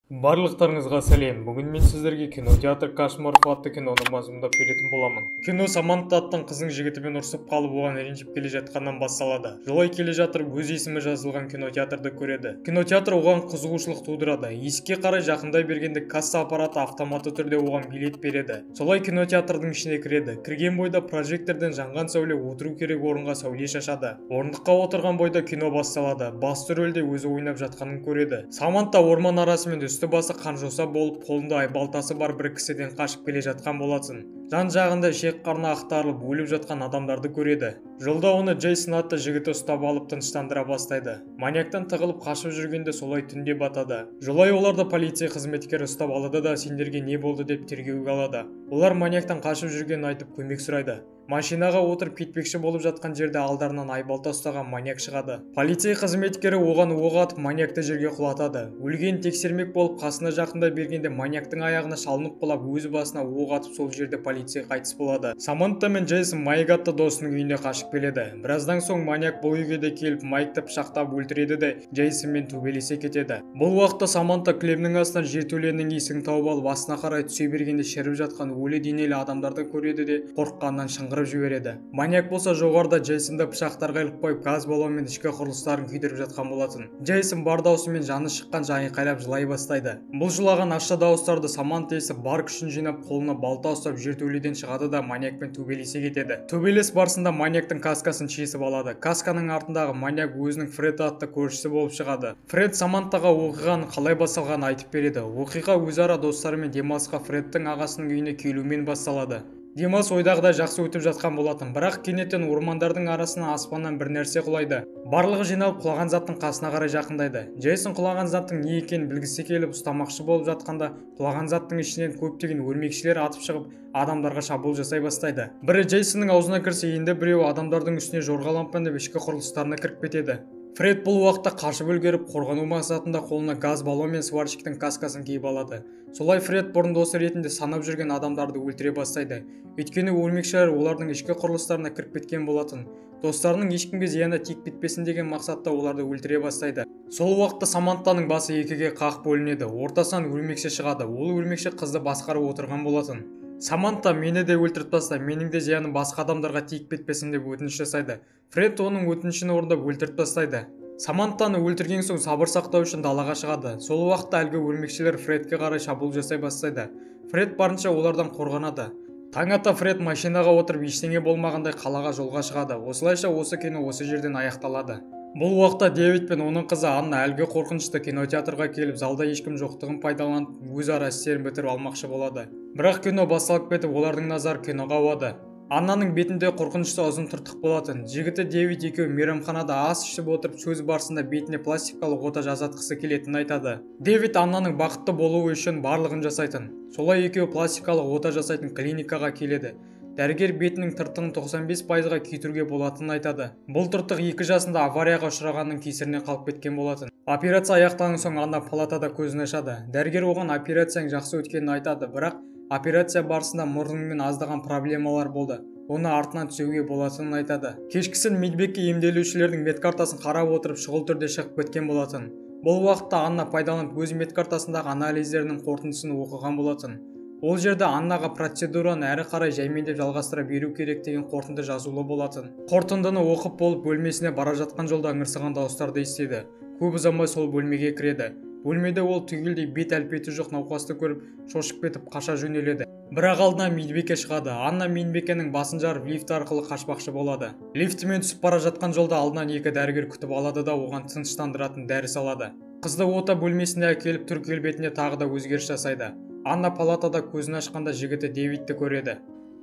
Барлықтарыңызға сәлем. Бүгін мен сіздерге кинотеатр Кошмаров атты киноны мазмұндап беретін боламын. Кино Саманта атты қыздың жігітімен ұрсып қалып оған ренжіп келе жатқаннан басталады. Жолай келе жатыр өз есімі жазылған кинотеатрды көреді. Кинотеатр оған қызығушылық тудырады. Есікке қарай жақындай бергенде касса аппараты автоматты түрде оған билет береді. Солай кинотеатрдың ішіне кіреді. Кірген бойда прожектордан жанған сәуле отыру керек орынға сәуле шашады. Орындыққа отырған бойда кино басталады. Басты рөлде өзі ойнап жатқанын көреді. Саманта орман арасымен үсті-басы қан-жоса болып, қолында айбалтасы бар бір кісіден қашып келе жатқан болатын. Жан-жағында ішек-қарны ақтарылып өліп жатқан адамдарды көреді. Жолда оны Джейсон атты жігіті ұстап алып тыныштандыра бастайды. Маньяктан тығылып қашып жүргенде солай түнде батады. Жолай оларды полиция қызметкері ұстап алады да сендерге не болды деп тергеуге алады. Олар маньяктан қашып жүргенін айтып көмек сұрайды. Машинаға отырып кетпекші болып жатқан жерде алдарынан айбалта ұстаған маньяк шығады. Полиция қызметкері оған оқ атып маньякты жерге құлатады. Өлгенін тексермек болып қасына жақындай бергенде маньяктың аяғына шалынып құлап өз басына оқ атып сол жерде полиция қайтыс болады. Саманта мен Джейсон Майк атты досының үйіне қашып келеді. Біраздан соң маньяк бұл үйге де келіп Майкты пышақтап өлтіреді де Джейсонмен төбелесе кетеді. Бұл уақытта Саманта кілемнің астынан жертөленің есігін тауып алып астына қарай түсе бергенде шіріп жатқан өлі денелі адамдарды көреді де қорыққаннан шыңғырып жібереді. Маньяк болса жоғарыда Джейсонды пышақтарға іліп қойып газ баллонмен ішкі құрылыстарын күйдіріп жатқан болатын. Джейсон бар даусымен жаны шыққан айқайлап жылай бастайды. Бұл жылаған ащы дауыстарды Саманта естіп бар күшін жинап қолына балта ұстап жертөледен шығады да маньякпен төбелесе кетеді. Төбелес барысында маньяктың каскасын шешіп алады. Касканың артындағы маньяк өзінің Фред атты көршісі болып шығады. Фред Самантаға оқиғаның қалай басталғанын айтып береді. Оқиға өзара достарымен демалысқа Фредтің ағасының үйіне келумен басталады. Демалыс ойдағыдай жақсы өтіп жатқан болатын, бірақ кенеттен ормандардың арасына аспаннан бір нәрсе құлайды. Барлығы жиналып құлаған заттың қасына қарай жақындайды. Джейсон құлаған заттың не екенін білгісі келіп ұстамақшы болып жатқанда, құлаған заттың ішінен көптеген өрмекшілер атып шығып, адамдарға шабуыл жасай бастайды. Бірі Джейсонның аузына кірсе, енді біреуі адамдардың үстіне жорғалампан деп ішкі құрылыстарына кіріп кетеді. Фред бұл уақытта қашып үлгеріп, қорғану мақсатында қолына газ баллон мен сварщиктің каскасын киіп алады. Солай Фред бұрын досы ретінде санап жүрген адамдарды өлтіре бастайды. Өйткені өрмекшілер олардың ішкі құрылыстарына кіріп кеткен болатын. Достарының ешкімге зияны тиіп-кетпесін деген мақсатта оларды өлтіре бастайды. Сол уақытта Самантаның басы екіге қақ бөлінеді. Ортасынан өрмекші шығады. Ол өрмекші қызды басқарып отырған болатын. Саманта мені де өлтіріп таста, менің де зияным басқа адамдарға тиіп кетпесін деп өтініш жасайды. Фред оның өтінішін орындап өлтіріп тастайды. Самантаны өлтірген соң сабыр сақтау үшін далаға шығады. Сол уақытта әлгі өрмекшілер Фредке қарай шабуыл жасай бастайды. Фред барынша олардан қорғанады. Таң ата Фред машинаға отырып ештеңе болмағандай қалаға жолға шығады. Осылайша осы кино осы жерден аяқталады. Бұл уақытта Дэвид пен оның қызы Анна әлгі қорқынышты кинотеатрға келіп, залда ешкім жоқтығын пайдаланып өзара істерін бітіріп алмақшы болады. Бірақ кино басталып кетіп, олардың назары киноға ауады. Аннаның бетінде қорқынышты ұзын тыртық болатын. Жігіті Дэвид екеуі мейрамханада ас ішіп отырып, сөз барысында бетіне пластикалық ота жасатқысы келетінін айтады. Дэвид Аннаның бақытты болуы үшін барлығын жасайтын. Солай екеуі пластикалық ота жасайтын клиникаға келеді. Дәрігер бетінің тыртығын 95%-ға күйдіруге болатынын айтады. Бұл тыртық 2 жасында аварияға ұшырағанның кесірінен қалып кеткен болатын. Операция аяқталған соң Анна палатада көзін ашады. Дәрігер оған операцияның жақсы өткенін айтады, бірақ операция барысында мұрнымен аздаған проблемалар болды. Оны артынан түзеуге болатынын айтады. Кешкісін медбике емделушілердің медкартасын қарап отырып шұғыл түрде шығып кеткен болатын. Бұл уақытта Анна пайдаланып өз медкартасындағы анализдерінің қорытындысын оқыған болатын. Ол жерде Аннаға процедураны әрі қарай жаймендеп жалғастыра беру керек деген қорытынды жазулы болатын. Қорытындыны оқып болып бөлмесіне бара жатқан жолда ыңырсыған дауыстарды естиді. Көп ұзамай сол бөлмеге кіреді. Бөлмеде ол түгелдей бет әлпеті жоқ науқасты көріп, шошып кетіп қаша жөнеледі. Бірақ алдынан медбике шығады. Анна медбикенің басын жарып лифт арқылы қашпақшы болады. Лифтімен түсіп бара жатқан жолда алдынан 2 дәрігер күтіп алады да оған тыныштандыратын дәрі салады. Қызды ота бөлмесіне әкеліп түр келбетіне тағы да өзгеріс жасайды. Анна палатада көзін ашқанда жігіті Дэвидті көреді.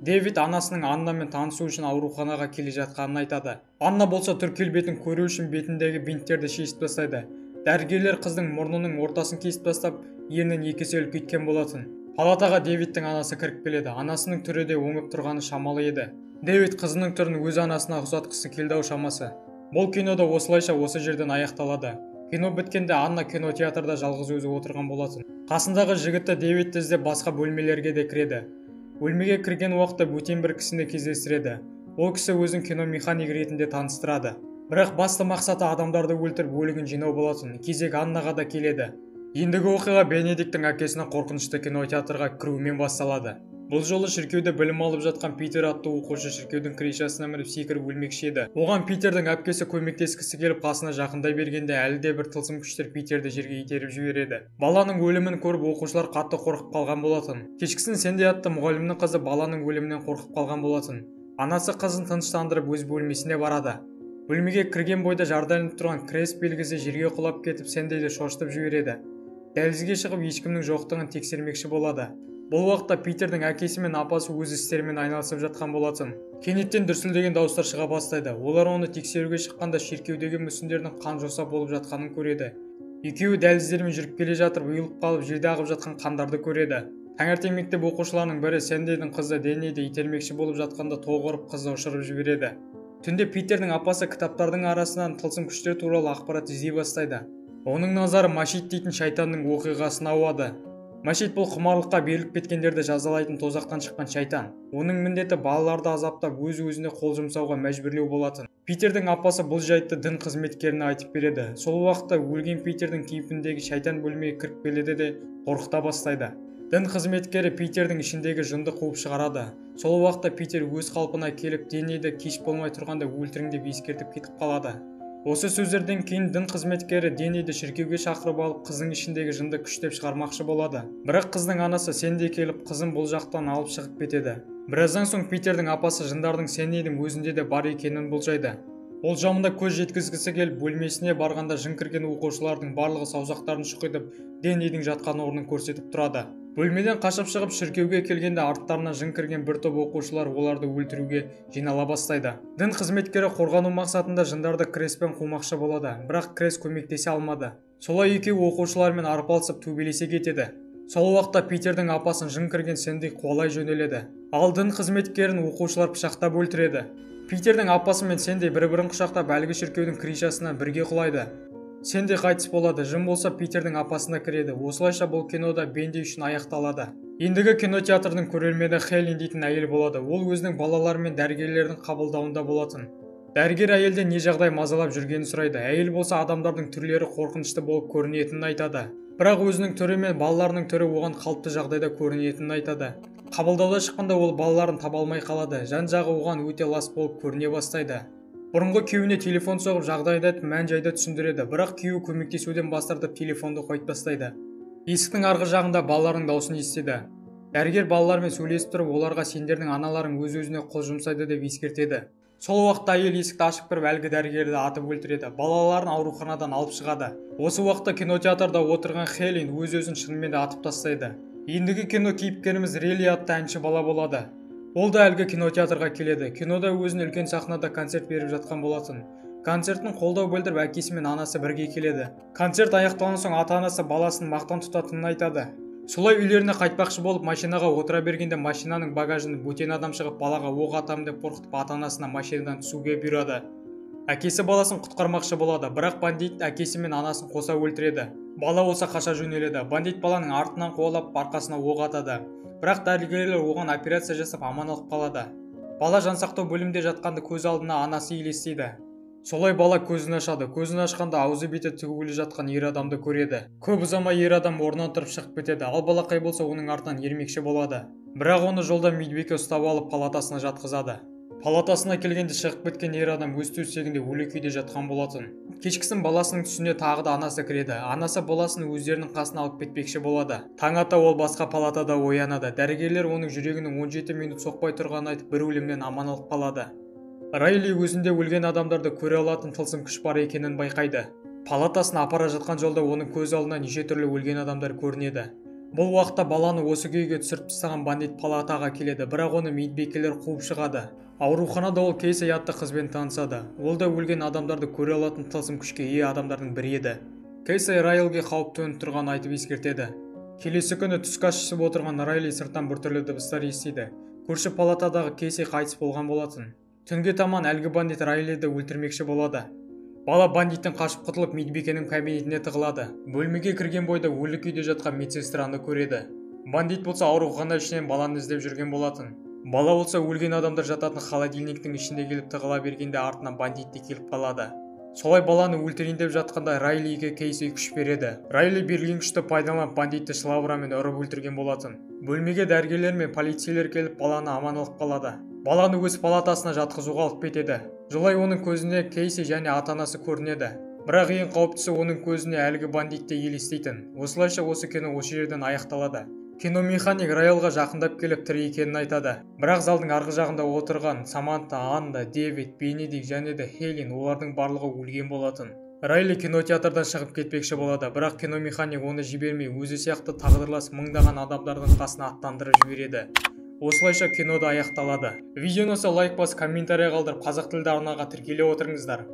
Дэвид анасының Аннамен танысу үшін ауруханаға келе жатқанын айтады. Анна болса түр келбетін көру үшін бетіндегі бинттерді шешіп тастайды. Дәрігерлер қыздың мұрнының ортасын кесіп тастап, ернін 2 есе үлкейткен болатын. Палатаға Дэвидтің анасы кіріп келеді. Анасының түрі де оңып тұрғаны шамалы еді. Дэвид қызының түрін өз анасына ұқсатқысы келді шамасы. Бұл кинода осылайша осы жерден аяқталады. Кино біткенде Анна кинотеатрда жалғыз өзі отырған болатын. Қасындағы жігіті Дэвидті іздеп басқа бөлмелерге де кіреді. Бөлмеге кірген уақытта бөтен бір кісіні кездестіреді. Ол кісі өзін кино механик ретінде таныстырады. Бірақ басты мақсаты адамдарды өлтіріп өлігін жинау болатын. Кезек Аннаға да келеді. Ендігі оқиға Бенедикттің әкесінің қорқынышты кинотеатрға кіруімен басталады. Бұл жолы шіркеуде білім алып жатқан Питер атты оқушы шіркеудің кришасына мініп секіріп өлмекші еді. Оған Питердің әпкесі көмектескісі келіп қасына жақындай бергенде әлі де бір тылсым күштер Питерді жерге итеріп жібереді. Баланың өлімін көріп оқушылар қатты қорқып қалған болатын. Кешкісін Сэнди атты мұғалімнің қызы баланың өлімінен қорқып қалған болатын. Анасы қызын тыныштандырып өз бөлмесіне барады. Бөлмеге кірген бойда жарданып тұрған крест белгісі жерге құлап кетіп Сэндиді шошытып жібереді. Дәлізге шығып ешкімнің жоқтығын тексермекші болады. Бұл уақытта Питердің әкесі мен апасы өз істерімен айналысып жатқан болатын. Кенеттен дүрсілдеген дауыстар шыға бастайды. Олар оны тексеруге шыққанда шіркеудегі мүсіндердің қан жоса болып жатқанын көреді. Екеуі дәліздермен жүріп келе жатып ұйылып қалып жерде ағып жатқан қандарды көреді. Таңертең мектеп оқушыларының бірі Сэндидің қызы Денниді итермекші болып жатқанда тоғы ұрып қызды ұшырып жібереді. Түнде Питердің апасы кітаптардың арасынан тылсым күштер туралы ақпарат іздей бастайды. Оның назары Машит дейтін шайтанның оқиғасына ауады. Машит бұл құмарлыққа беріліп кеткендерді жазалайтын тозақтан шыққан шайтан. Оның міндеті балаларды азаптап өз-өзіне қол жұмсауға мәжбүрлеу болатын. Питердің апасы бұл жайтты дін қызметкеріне айтып береді. Сол уақытта өлген Питердің кейпіндегі шайтан бөлмеге кіріп келеді де қорқыта бастайды. Дін қызметкері Питердің ішіндегі жынды қуып шығарады. Сол уақытта Питер өз қалпына келіп Денниді кеш болмай тұрғанда өлтіріңдеп ескертіп кетіп қалады. Осы сөздерден кейін дін қызметкері Денниді шіркеуге шақырып алып қыздың ішіндегі жынды күштеп шығармақшы болады. Бірақ қыздың анасы Сэнди келіп қызын бұл жақтан алып шығып кетеді. Біраздан соң Питердің апасы жындардың Сэнdiдің өзінде де бар екенін болжайды. Ол жамында көз жеткізгісі келіп бөлмесіне барғанда жын кірген оқушылардың барлығы саусақтарын шұқитып Деннидің жатқан орнын көрсетіп тұрады. Бөлмеден қашып шығып шіркеуге келгенде арттарына жын кірген бір топ оқушылар оларды өлтіруге жинала бастайды. Дін қызметкері қорғану мақсатында жындарды креспен қумақшы болады, бірақ крес көмектесе алмады. Солай екеуі оқушылармен арпалысып төбелесе кетеді. Сол уақытта Питердің апасын жын кірген Сэнди қуалай жөнеледі. Ал дін қызметкерін оқушылар пышақтап өлтіреді. Питердің апасы мен Сэнди бір-бірін құшақтап әлгі шіркеудің кришасына бірге құлайды. Сэнди қайтыс болады, жын болса Питердің апасына кіреді. Осылайша бұл кинода Бенди үшін аяқталады. Ендігі кинотеатрдың көрермені Хелен дейтін әйел болады. Ол өзінің балалары мен дәрігерлердің қабылдауында болатын. Дәрігер әйелден не жағдай мазалап жүргенін сұрайды. Әйел болса адамдардың түрлері қорқынышты болып көрінетінін айтады. Бірақ өзінің түрі мен балаларының түрі оған қалыпты жағдайда көрінетінін айтады. Қабылдауда шыққанда ол балаларын таба алмай қалады. Жан-жағы оған өте лас болып көріне бастайды. Бұрынғы күйеуіне телефон соғып жағдайды айтып мән-жайды түсіндіреді, бірақ күйеуі көмектесуден бас тартып телефонды қойып тастайды. Есіктің арғы жағында балалардың даусын естіді. Дәрігер балалармен сөйлесіп тұрып, оларға сендердің аналарың өз-өзіне қол жұмсайды деп ескертеді. Сол уақытта әйел есікті ашып кіріп әлгі дәрігерді атып өлтіреді. Балаларын ауруханадан алып шығады. Осы уақытта кинотеатрда отырған Хелен өз-өзін шынымен де атып тастайды. Ендігі кино кейіпкеріміз Релли атты әнші бала болады. Ол да әлгі кинотеатрға келеді. Кинода өзін үлкен сахнада концерт беріп жатқан болатын. Концерттің қолдау білдіріп әкесі мен анасы бірге келеді. Концерт аяқталған соң ата-анасы баласын мақтан тұтатынын айтады. Солай үйлеріне қайтпақшы болып машинаға отыра бергенде машинаның багажынан бөтен адам шығып балаға оқ атамын деп қорқытып ата-анасына машинадан түсуге бұйырады. Әкесі баласын құтқармақшы болады, бірақ бандит әкесі мен анасын қоса өлтіреді. Бала болса қаша жөнеледі. Бандит баланың артынан қуалап арқасына оқ атады. Бірақ дәрігерлер оған операция жасап аман алып қалады. Бала жансақтау бөлімде жатқанда көз алдына анасы елестейді. Солай бала көзін ашады. Көзін ашқанда аузы беті тігулі жатқан ер адамды көреді. Көп ұзамай ер адам орнынан тұрып шығып кетеді. Ал балақай болса оның артынан ермекші болады. Бірақ оны жолда медбике ұстап алып палатасына жатқызады. Палатасына келгенде шығып кеткен ер адам өз төсегінде өлі күйде жатқан болатын. Кешкісін баласының түсіне тағы да анасы кіреді. Анасы баласын өздерінің қасына алып кетпекші болады. Таң ата ол басқа палатада оянады. Дәрігерлер оның жүрегінің 17 минут соқпай тұрғанын айтып бір өлімнен аман алып қалады. Райли өзінде өлген адамдарды көре алатын тылсым күш бар екенін байқайды. Палатасына апара жатқан жолда оның көз алдына неше түрлі өлген адамдар көрінеді. Бұл уақытта баланы осы күйге түсіріп тастаған бандит палатаға келеді, бірақ оны медбикелер қуып шығады. Ауруханада ол Кейси атты қызбен танысады. Ол да өлген адамдарды көре алатын тылсым күшке ие адамдардың бірі еді. Кейси Райлге қауіп төніп тұрғанын айтып ескертеді. Келесі күні түскі ас ішіп отырған Райли сырттан біртүрлі дыбыстар естиді. Көрші палатадағы Кейси қайтыс болған болатын. Түнге таман әлгі бандит Райлиді өлтірмекші болады. Бала бандиттен қашып құтылып медбикенің кабинетіне тығылады. Бөлмеге кірген бойда өлі күйде жатқан медсестраны көреді. Бандит болса аурухана ішінен баланы іздеп жүрген болатын. Бала болса өлген адамдар жататын холодильниктің ішінде келіп тығыла бергенде артынан бандит те келіп қалады. Солай баланы өлтірейін деп жатқанда Райлиге Кейси күш береді. Райли берілген күшті пайдаланып бандитті шылаурамен ұрып өлтірген болатын. Бөлмеге дәрігерлер мен полицейлер келіп баланы аман алып қалады. Баланы өз палатасына жатқызуға алып кетеді. Жолай оның көзіне Кейси және ата-анасы көрінеді. Бірақ ең қауіптісі оның көзіне әлгі бандитті елестейтін. Осылайша осы кино осы жерден аяқталады. Киномеханик Райлға жақындап келіп тірі екенін айтады. Бірақ залдың арғы жағында отырған Саманта, Анда, Дэвид, Бенедикт және де Хелен олардың барлығы өлген болатын. Райли кинотеатрдан шығып кетпекші болады, бірақ киномеханик оны жібермей өзі сияқты тағдырлас мыңдаған адамдардың қасына аттандырып жібереді. Осылайша кинода аяқталады. Видеоны лайк басып комментарий қалдырып қазақ тілді арнаға тіркеле отырыңыздар.